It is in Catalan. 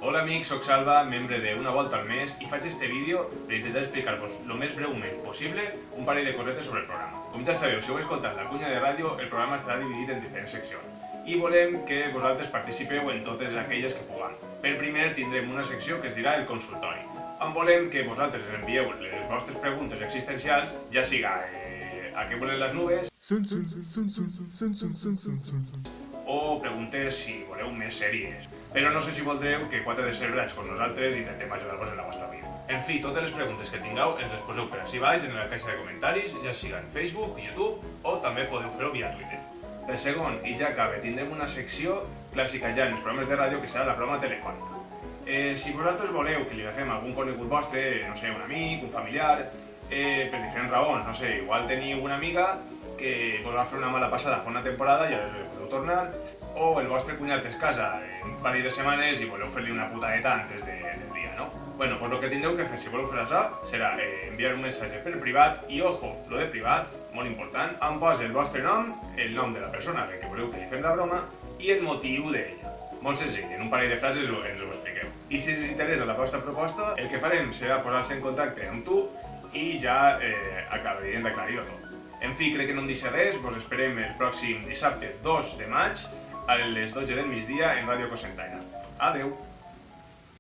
Hola amics, soc Salva, membre de Una Volta al Mes i faig este vídeo per intentar explicar-vos lo més breument possible un parell de cosetes sobre el programa. Com ja sabeu, si heu escoltat la cunya de ràdio, el programa estarà dividit en diferents seccions i volem que vosaltres participeu en totes aquelles que puguem. Per primer tindrem una secció que es dirà el consultori, on volem que vosaltres envieu les vostres preguntes existencials, ja siga a què volen les nubes o preguntes si voleu més sèries. Però no sé si voldreu que quatre descebrats com nosaltres intentem ajudar-vos en la vostra vida. En fi, totes les preguntes que tingueu ens les poseu per així baix en la caixa de comentaris, ja siga en Facebook, YouTube o també podeu fer-ho via Twitter. Per segon, i ja acaba, tindrem una secció clàssica ja en els programes de ràdio que serà la broma telefònica. Si vosaltres voleu que li agafem algun conegut vostre, no sé, un amic, un familiar, per diferents raons, no sé, igual teniu una amiga que vos va fer una mala passada fa una temporada i ara podeu tornar, o el vostre cunyat es casa en un parell de setmanes i voleu fer-li una putadeta antes del dia, no? Bueno, pues lo que tindreu que fer si voleu fer això serà enviar un missatge per privat i, ojo, lo de privat, molt important, em posa el vostre nom, el nom de la persona a la que voleu que li fem la broma i el motiu d'ella. Molt senzill, en un parell de frases ens ho expliqueu. I si us interessa la vostra proposta, el que farem serà posar-se en contacte amb tu i ja acabarem d'aclarir-ho tot. En fi, crec que no em deixa res, vos esperem el pròxim dissabte 2 de maig a les 12 del migdia en Ràdio Cocentaina. Adeu!